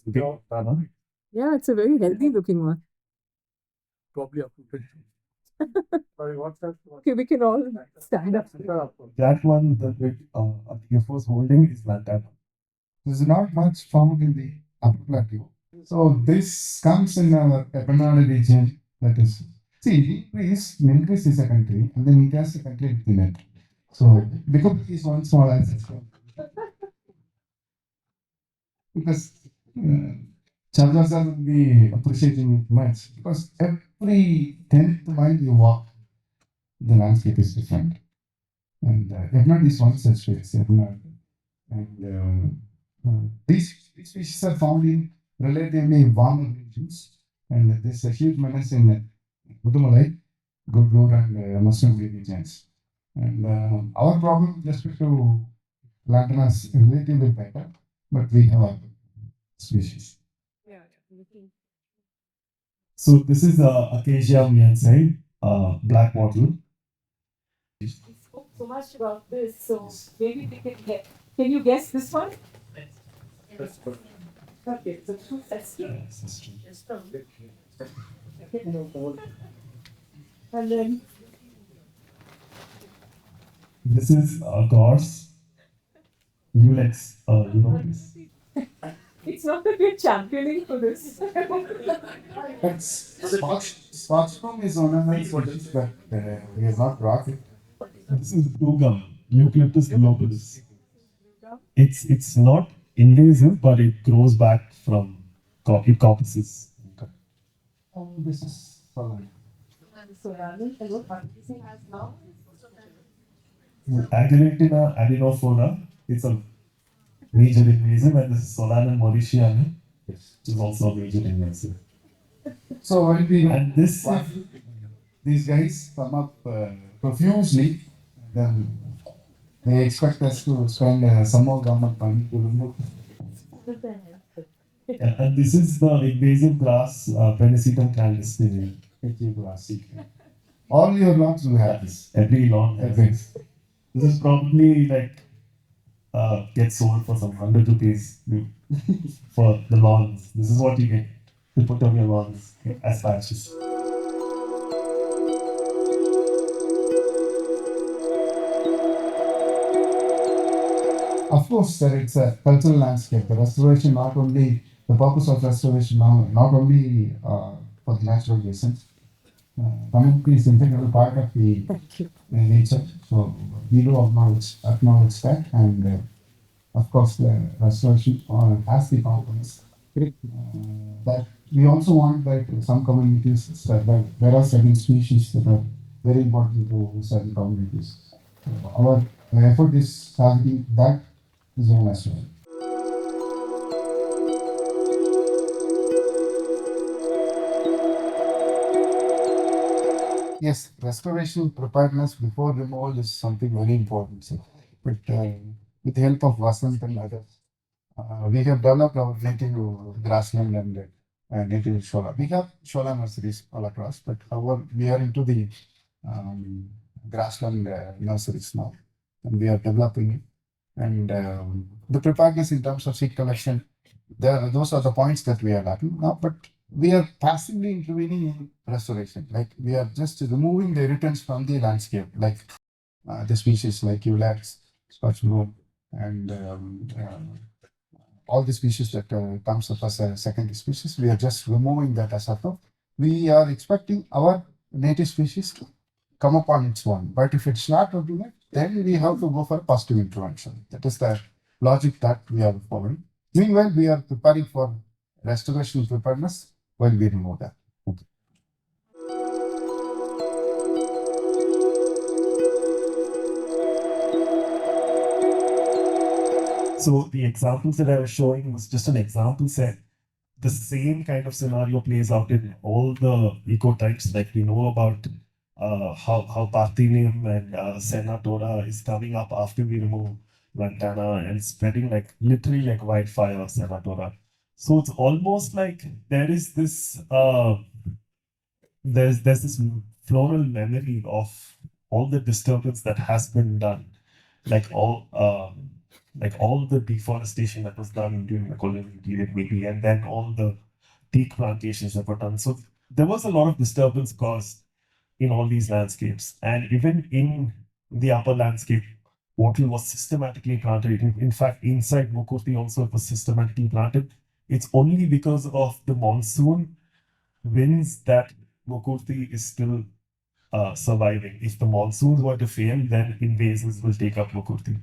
Yeah, it's a very healthy looking one. Probably up to 50. Sorry, what's that? Okay, we can all stand up. That one, the first holding is like that. There's not much found in the upper plateau. So this comes in our Tamil region. That is, see, Nilgiris is a country, and then India is a country within it. So because it is one small ancestor, because Chandras will be appreciating it much because every 10th mile you walk, the landscape is different. And Yamnat is one such place, Yamnat. And these species are found in relatively warmer regions. And there's a huge menace in Mudumalai, Gudlur, and Muslim regions. And our problem with respect to lantana is relatively better, but we have a species. So this is Acacia mearnsii, black wattle. We spoke so much about this, so maybe we can get. Can you guess this one? That's good. Okay, so two sets. And then This is gorse. Ulex, this. it's not that we're championing for this. Sparkstorm is one of my species, but we have not brought it. This is blue gum, Eucalyptus globulus. It's not invasive, but it grows back from coppices. This is Solana. Agrilatina adenophora. It's a major invasive, and this is Solana mauritiana, which is also a major invasive. So when we and this these guys come up profusely, then they expect us to spend some more government money to remove. And this is the invasive grass, Penicitum clandestine. All your lawns will have this. Every lawn has this. This is probably like gets sold for some 100 rupees for the lawns. This is what you get to put on your lawns as patches. Of course, sir, it's a cultural landscape. The restoration, not only the purpose of restoration, not only for the natural reasons. Community is integral part of the nature. So we do acknowledge that, and of course, the restoration has the components. That we also want that some communities, that there are certain species that are very important to certain communities. Our effort is targeting that zone as well. Yes, restoration preparedness before removal is something very important. So, but with the help of Vasant and others, we have developed our native grassland and native shola. We have shola nurseries all across, but however, we are into the grassland nurseries now, and we are developing it. And the preparedness in terms of seed collection, those are the points that we are lacking now. But we are passively intervening in restoration. Like we are just removing the irritants from the landscape, like the species like Eucalyptus, Scotch broom, and all the species that comes up as a secondary species. We are just removing that as of now. We are expecting our native species to come up on its own. But if it's not doing it, then we have to go for positive intervention. That is the logic that we are following. Meanwhile, we are preparing for restoration preparedness while we remove that. Okay. So the examples that I was showing was just an example set. The same kind of scenario plays out in all the ecotypes. Like we know about how Parthenium and Senna is coming up after we remove lantana and spreading like literally like wildfire, Senna. So it's almost like there is this there's this floral memory of all the disturbance that has been done, like all like all the deforestation that was done during the colonial period, maybe, and then all the teak plantations that were done. So there was a lot of disturbance caused in all these landscapes. And even in the upper landscape, wattle was systematically planted. In fact, inside Mukurti also it was systematically planted. It's only because of the monsoon winds that Mukurti is still surviving. If the monsoons were to fail, then invasives will take up Mukurti.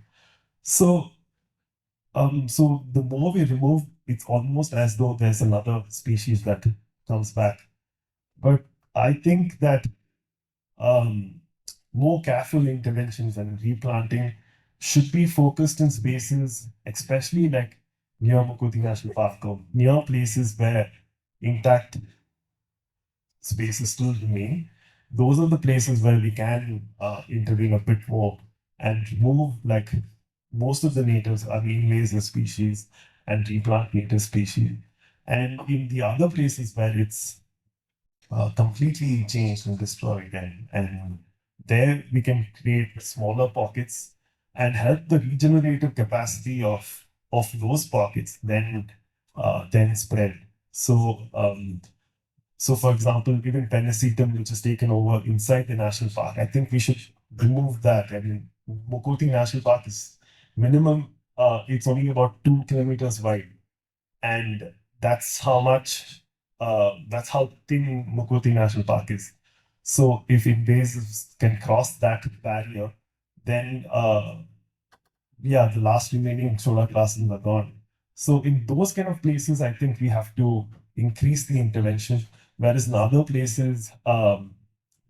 So, so the more we remove, it's almost as though there's another species that comes back. But I think that um, more careful interventions and replanting should be focused in spaces, especially like near Mukurti National Park or near places where intact spaces still remain. Those are the places where we can intervene a bit more and remove like most of the natives are invasive species and replant native species. And in the other places where it's completely changed and destroyed, and there we can create smaller pockets and help the regenerative capacity of those pockets then spread. So for example, even Penicillium, which is taken over inside the national park, I think we should remove that. I mean, Mukurti National Park is minimum, it's only about 2 kilometers wide. And that's that's how thin Mukurti National Park is. So if invasives can cross that barrier, then yeah, the last remaining solar classes are gone. So in those kind of places, I think we have to increase the intervention. Whereas in other places,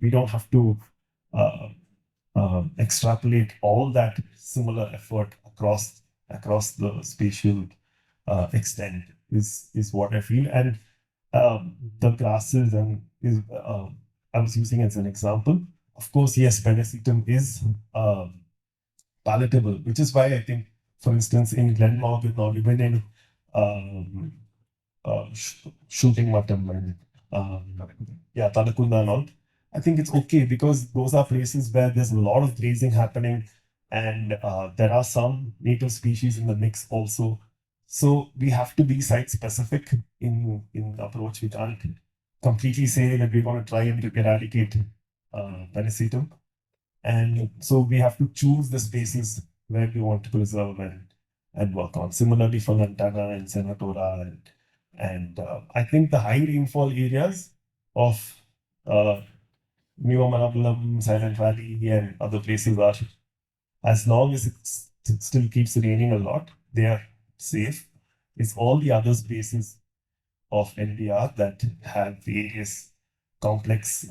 we don't have to uh, extrapolate all that similar effort across the spatial extent is what I feel. And the grasses and is I was using as an example. Of course, yes, Penicillium is palatable, which is why I think, for instance, in Glenmorgan or even in um, shooting mutton and yeah, Talakunda and all, I think it's okay because those are places where there's a lot of grazing happening and there are some native species in the mix also. So we have to be site specific in approach. We can't completely say that we're going to try and eradicate Penicillium. And so we have to choose the spaces where we want to preserve and work on. Similarly for Lantana and Senatora and I think the high rainfall areas of uh, New Manapulam, Silent Valley, and other places are, as long as it still keeps raining a lot, they are safe. It's all the other spaces of NDR that have various complex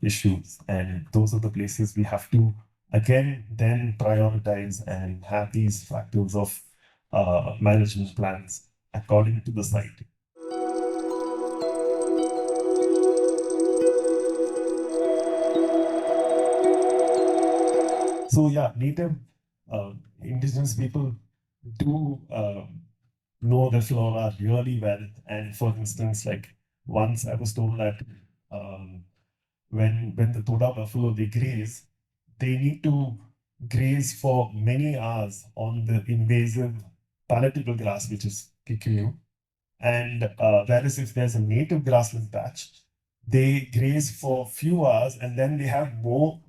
issues. And those are the places we have to, again, then prioritize and have these factors of management plans according to the site. So yeah, native indigenous people do know the flora really well. And for instance, like once I was told that um, when the Toda buffalo they graze, they need to graze for many hours on the invasive palatable grass, which is kikuyu. And whereas if there's a native grassland patch, they graze for few hours and then they have more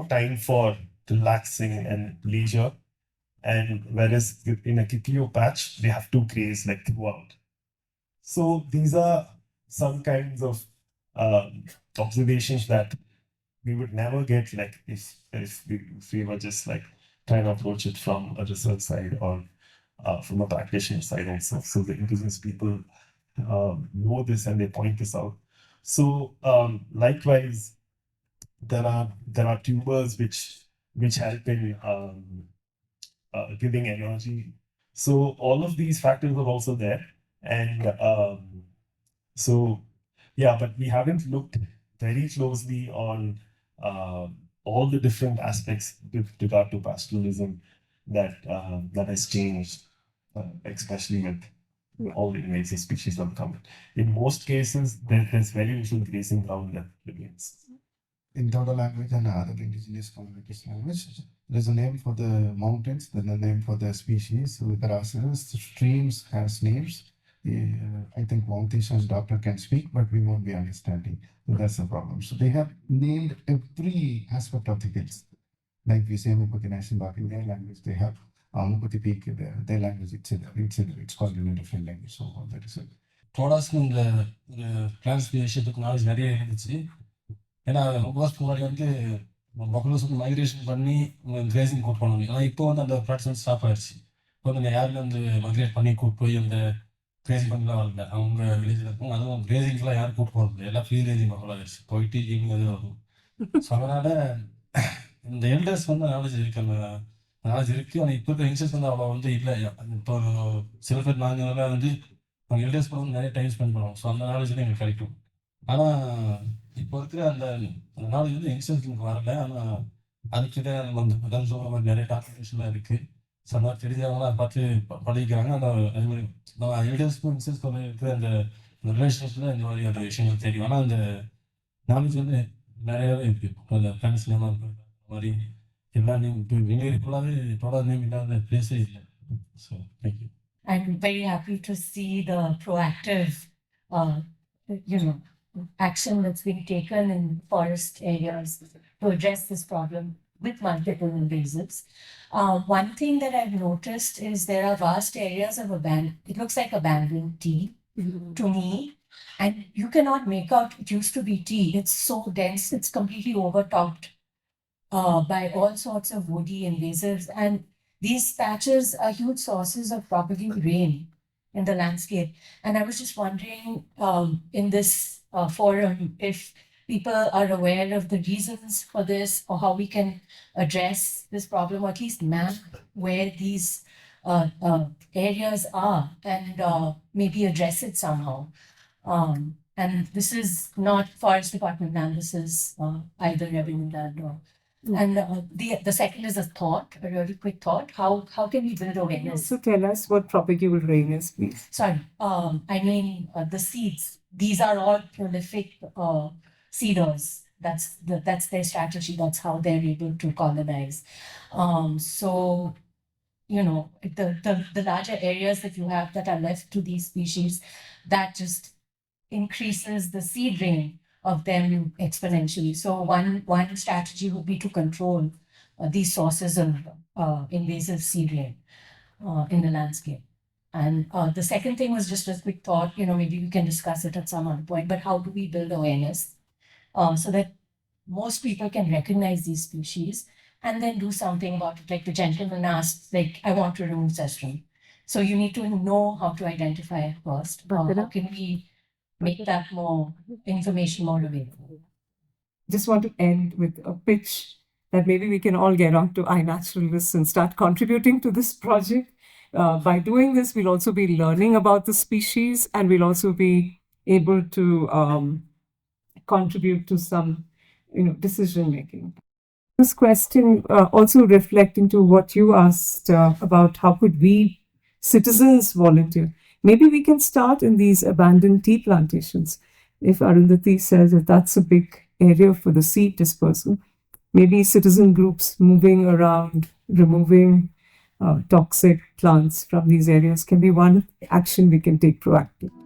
time for relaxing and leisure. And whereas in a kikuyu patch, they have to graze like throughout. So these are some kinds of observations that we would never get like if we were just like trying to approach it from a research side or from a practitioner side also. So the indigenous people know this and they point this out. So likewise, there are tubers which help in giving energy. So all of these factors are also there, and so yeah, but we haven't looked very closely on all the different aspects with regard to pastoralism that has changed, especially with all the invasive species that come. In most cases, there's very little grazing ground that remains. in Toda language and other indigenous communities language, there's a name for the mountains, then a name for the species, grasses, streams has names. I think Montish and Doctor can speak, but we won't be understanding. So that's the problem. So they have named every aspect of the hills. Like we say Mupati National Park in their language, they have Mupati Peak, their language, it's called in a different language. So that is it. ப்ரோடாஸ்க்கு இந்த ஒரு plans விஷயத்துக்கு knowledge நிறைய இருந்துச்சு. ஏன்னா most முன்னாடி வந்து buffaloes வந்து migration பண்ணி கிரேசிங் கூட் பண்ணுவாங்க. ஆனால் இப்போ வந்து அந்த ப்ராக்டிஸ் வந்து ஸ்டாப் ஆயிடுச்சு. இப்போ வந்து யாருமே வந்து மைக்ரேட் பண்ணி கூட்டு போய் அந்த கிரேசிங் பண்ணிலாம் வரல. அவங்க வில்லேஜில் இருக்கும். அதுவும் கிரேசிங்லாம் யாரும் கூட்டு போகிறது இல்லை. எல்லாம் ஃப்ரீ ரேஞ்சிங் பஃபலோ ஆயிடுச்சு. போயிட்டு ஈவினிங் அது வரும். ஸோ அதனால் இந்த எல்டர்ஸ் வந்து நாலேஜ் இருக்குது. அந்த நாலேஜ் இருக்குது. ஆனால் இப்போ இருக்கிற யங்ஸ்டர்ஸ் வந்து அவ்வளோ வந்து இல்லை. இப்போ சில பேர் நாங்கள் வந்து அவங்க எல்டர்ஸ் கூட வந்து நிறைய டைம் ஸ்பெண்ட் பண்ணுவோம். ஸோ அந்த நாலேஜ் தான் எங்களுக்கு கிடைக்கும். ஆனால் இப்போ இருக்கிற அந்த நாலேஜ் வந்து யங்ஸ்டர்ஸ்க்கு வரல. ஆனால் அதுக்கிட்ட நம்ம வந்து அதான் சொல்கிற மாதிரி நிறைய டாக்குமெண்டேஷன்லாம் இருக்குது. ஸோ அந்த மாதிரி தெரிஞ்சவங்களாம் பார்த்து பழகிக்கிறாங்க. அந்த அது மாதிரி நம்ம எல்டர்ஸ்க்கும் யங்ஸ்டர்ஸ்க்கும் இருக்கிற அந்த ரிலேஷன்ஷிப்பில் இந்த மாதிரி அந்த விஷயங்கள் தெரியும். ஆனால் அந்த நாலேஜ் வந்து நிறையாவே இருக்குது. அந்த ஃப்ரெண்ட்ஸ் நேமாக இருக்கிற மாதிரி எல்லா நேம் இப்போ எங்களுக்கு ஃபுல்லாகவே தொடர் நேம் இல்லாத பிளேஸே இல்லை. So thank you. I'm very happy to see the proactive, uh, action that's being taken in forest areas to address this problem with multiple invasives. One thing that I've noticed is there are vast areas of it looks like abandoned tea to me, and you cannot make out it used to be tea. It's so dense, it's completely overtopped by all sorts of woody invasives, and these patches are huge sources of probably rain in the landscape. And I was just wondering in this forum if people are aware of the reasons for this or how we can address this problem, or at least map where these areas are and maybe address it somehow. And this is not Forest Department land, this is either revenue land or. And the second is a thought, a really quick thought. How can we build awareness? So tell us what propagable rain is, please. Sorry, I mean the seeds. These are all prolific seeders. That's their strategy. That's how they're able to colonize. So the larger areas that you have that are left to these species, that just increases the seed rain of them exponentially. So one strategy would be to control these sources of invasive seed rain in the landscape. And the second thing was just a quick thought, maybe we can discuss it at some other point, but how do we build awareness so that most people can recognize these species and then do something about it? Like the gentleman asked, like, I want to remove cestrum. So you need to know how to identify it first. How can we make that more information more available? Just want to end with a pitch that maybe we can all get onto iNaturalist and start contributing to this project. By doing this, we'll also be learning about the species, and we'll also be able to contribute to some, decision making. This question also reflecting to what you asked about how could we citizens volunteer. Maybe we can start in these abandoned tea plantations. If Arundhati says that that's a big area for the seed dispersal, maybe citizen groups moving around, removing toxic plants from these areas can be one action we can take proactively.